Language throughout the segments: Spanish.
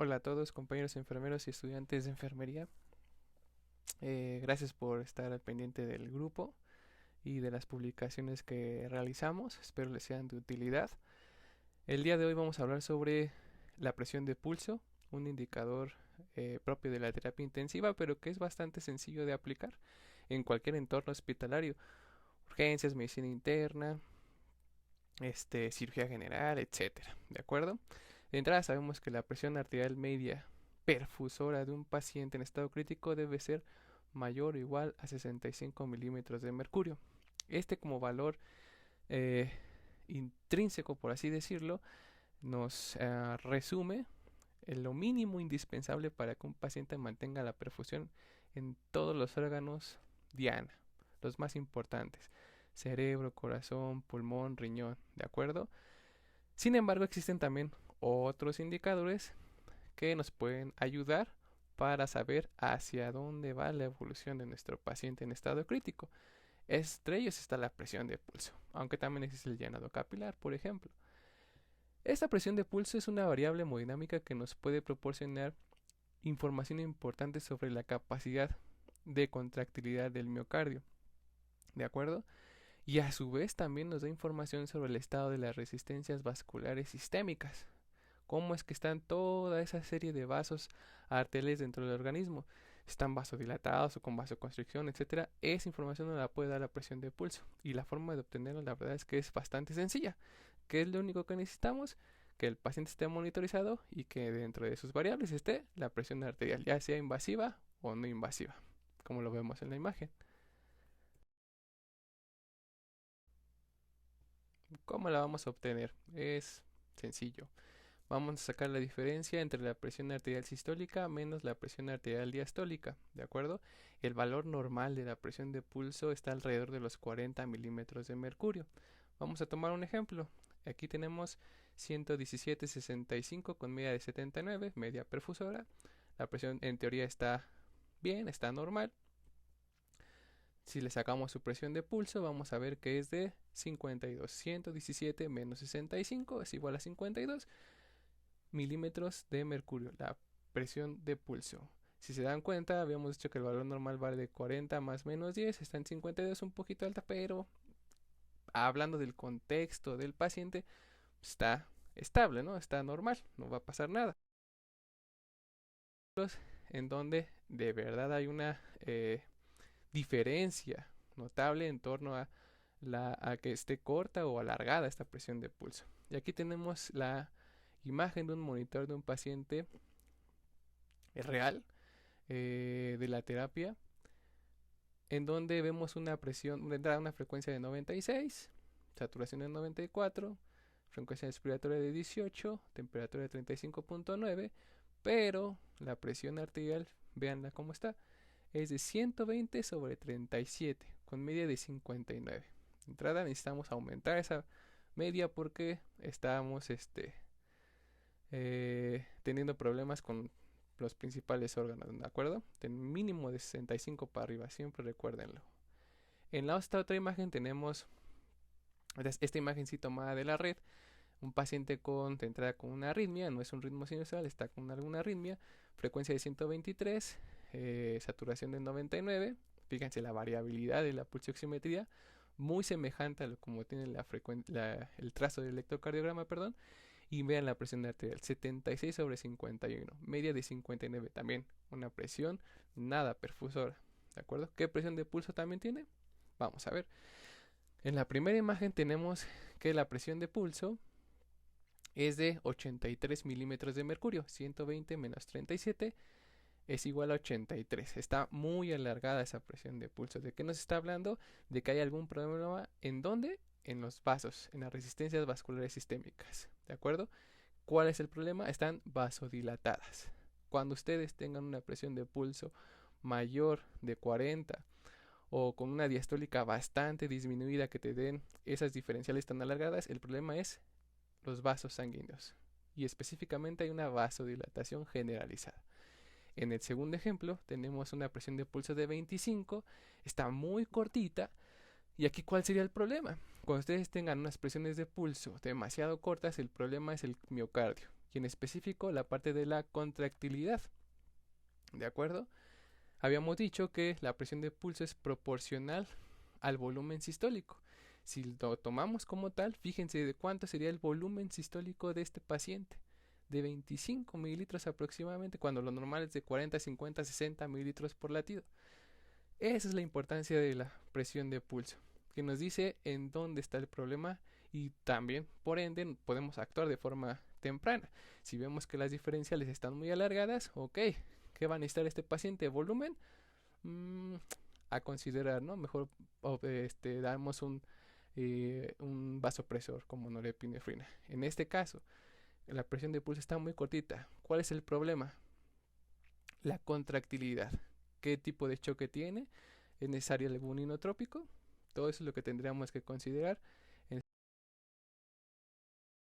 Hola a todos, compañeros enfermeros y estudiantes de enfermería. Gracias por estar al pendiente del grupo y de las publicaciones que realizamos. Espero les sean de utilidad. El día de hoy vamos a hablar sobre la presión de pulso, un indicador propio de la terapia intensiva, pero que es bastante sencillo de aplicar en cualquier entorno hospitalario. Urgencias, medicina interna, cirugía general, etcétera. ¿De acuerdo? De entrada sabemos que la presión arterial media perfusora de un paciente en estado crítico debe ser mayor o igual a 65 milímetros de mercurio. Este como valor eh, intrínseco, por así decirlo, nos resume lo mínimo indispensable para que un paciente mantenga la perfusión en todos los órganos diana, los más importantes, cerebro, corazón, pulmón, riñón, ¿de acuerdo? Sin embargo, existen también otros indicadores que nos pueden ayudar para saber hacia dónde va la evolución de nuestro paciente en estado crítico. Entre ellos está la presión de pulso, aunque también existe el llenado capilar, por ejemplo. Esta presión de pulso es una variable hemodinámica que nos puede proporcionar información importante sobre la capacidad de contractilidad del miocardio, ¿de acuerdo? Y a su vez también nos da información sobre el estado de las resistencias vasculares sistémicas, cómo es que están toda esa serie de vasos arteriales dentro del organismo. Están vasodilatados o con vasoconstricción, etcétera. Esa información nos la puede dar la presión de pulso. Y la forma de obtenerla, la verdad es que es bastante sencilla. ¿Qué es lo único que necesitamos? Que el paciente esté monitorizado y que dentro de sus variables esté la presión arterial, ya sea invasiva o no invasiva, como lo vemos en la imagen. ¿Cómo la vamos a obtener? Es sencillo. Vamos a sacar la diferencia entre la presión arterial sistólica menos la presión arterial diastólica, ¿de acuerdo? El valor normal de la presión de pulso está alrededor de los 40 milímetros de mercurio. Vamos a tomar un ejemplo. Aquí tenemos 117,65 con media de 79, media perfusora. La presión en teoría está bien, está normal. Si le sacamos su presión de pulso, vamos a ver que es de 52. 117 menos 65 es igual a 52 milímetros de mercurio, la presión de pulso. Si se dan cuenta, habíamos dicho que el valor normal vale de 40 más menos 10, está en 52, un poquito alta, pero hablando del contexto del paciente, está estable, ¿no? Está normal, no va a pasar nada. En donde de verdad hay una diferencia notable en torno a que esté corta o alargada esta presión de pulso. Y aquí tenemos la imagen de un monitor de un paciente real de la terapia, en donde vemos una presión, de entrada una frecuencia de 96, saturación de 94, frecuencia respiratoria de 18, temperatura de 35,9, pero la presión arterial, véanla cómo está, es de 120 sobre 37, con media de 59. De entrada necesitamos aumentar esa media porque estamos teniendo problemas con los principales órganos, ¿de acuerdo? Mínimo de 65 para arriba, siempre recuérdenlo. En la otra imagen tenemos esta imagen sí tomada de la red, un paciente de entrada con una arritmia, no es un ritmo sinusal, está con alguna arritmia, frecuencia de 123, saturación de 99, fíjense la variabilidad de la pulsioximetría, muy semejante a lo como tiene el trazo del electrocardiograma, perdón, y vean la presión arterial, 76 sobre 51, media de 59 también, una presión nada perfusora, ¿de acuerdo? ¿Qué presión de pulso también tiene? Vamos a ver. En la primera imagen tenemos que la presión de pulso es de 83 milímetros de mercurio, 120 menos 37 es igual a 83. Está muy alargada esa presión de pulso. ¿De qué nos está hablando? De que hay algún problema. ¿En dónde? En los vasos, en las resistencias vasculares sistémicas. ¿De acuerdo? ¿Cuál es el problema? Están vasodilatadas. Cuando ustedes tengan una presión de pulso mayor de 40 o con una diastólica bastante disminuida que te den esas diferenciales tan alargadas, el problema es los vasos sanguíneos. Y específicamente hay una vasodilatación generalizada. En el segundo ejemplo tenemos una presión de pulso de 25, está muy cortita. ¿Y aquí cuál sería el problema? Cuando ustedes tengan unas presiones de pulso demasiado cortas, el problema es el miocardio. y en específico la parte de la contractilidad. ¿De acuerdo? Habíamos dicho que la presión de pulso es proporcional al volumen sistólico. Si lo tomamos como tal, fíjense de cuánto sería el volumen sistólico de este paciente. De 25 mililitros aproximadamente, cuando lo normal es de 40, 50, 60 mililitros por latido. Esa es la importancia de la presión de pulso, que nos dice en dónde está el problema y también, por ende, podemos actuar de forma temprana. Si vemos que las diferenciales están muy alargadas, ok, ¿qué va a necesitar este paciente? ¿Volumen? A considerar, ¿no? Mejor damos un vasopresor como norepinefrina. En este caso, la presión de pulso está muy cortita. ¿Cuál es el problema? La contractilidad. ¿Qué tipo de choque tiene? ¿Es necesario algún inotrópico? Todo eso es lo que tendríamos que considerar.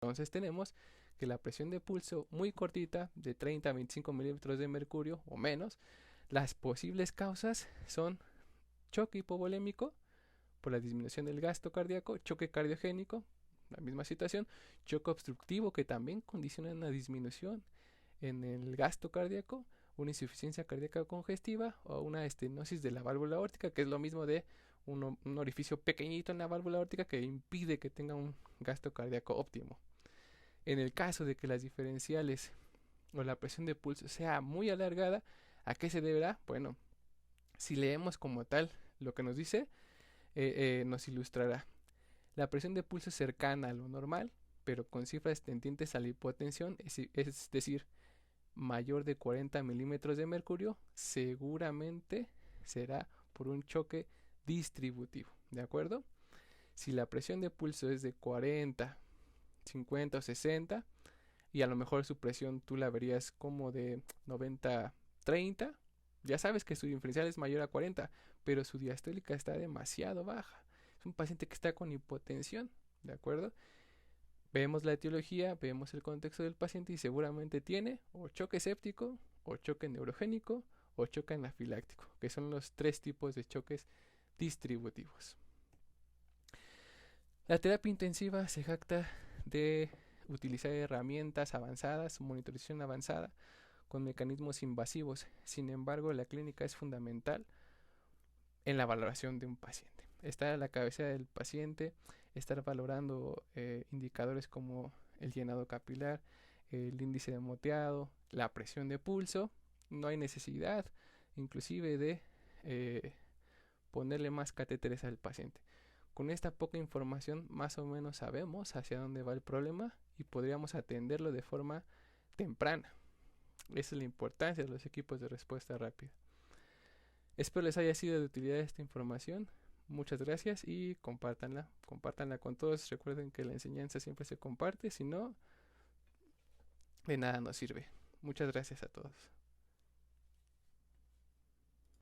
Entonces tenemos que la presión de pulso muy cortita, de 30 a 25 milímetros de mercurio o menos. Las posibles causas son choque hipovolémico por la disminución del gasto cardíaco, choque cardiogénico, la misma situación, choque obstructivo que también condiciona una disminución en el gasto cardíaco, una insuficiencia cardíaca congestiva o una estenosis de la válvula aórtica, que es lo mismo de un orificio pequeñito en la válvula aórtica que impide que tenga un gasto cardíaco óptimo. En el caso de que las diferenciales o la presión de pulso sea muy alargada, ¿a qué se deberá? Bueno, si leemos como tal lo que nos dice, nos ilustrará. La presión de pulso es cercana a lo normal, pero con cifras tendientes a la hipotensión, es decir, mayor de 40 milímetros de mercurio, seguramente será por un choque distributivo, ¿de acuerdo? Si la presión de pulso es de 40, 50 o 60, y a lo mejor su presión tú la verías como de 90, 30, ya sabes que su diferencial es mayor a 40, pero su diastólica está demasiado baja. Es un paciente que está con hipotensión, ¿de acuerdo? Vemos la etiología, vemos el contexto del paciente y seguramente tiene o choque séptico, o choque neurogénico, o choque anafiláctico, que son los tres tipos de choques distributivos. La terapia intensiva se jacta de utilizar herramientas avanzadas, monitorización avanzada, con mecanismos invasivos. Sin embargo, la clínica es fundamental en la valoración de un paciente. Estar a la cabeza del paciente, estar valorando indicadores como el llenado capilar, el índice de moteado, la presión de pulso. No hay necesidad inclusive de ponerle más catéteres al paciente. Con esta poca información más o menos sabemos hacia dónde va el problema y podríamos atenderlo de forma temprana. Esa es la importancia de los equipos de respuesta rápida. Espero les haya sido de utilidad esta información. Muchas gracias y compártanla con todos. Recuerden que la enseñanza siempre se comparte, si no, de nada nos sirve. Muchas gracias a todos.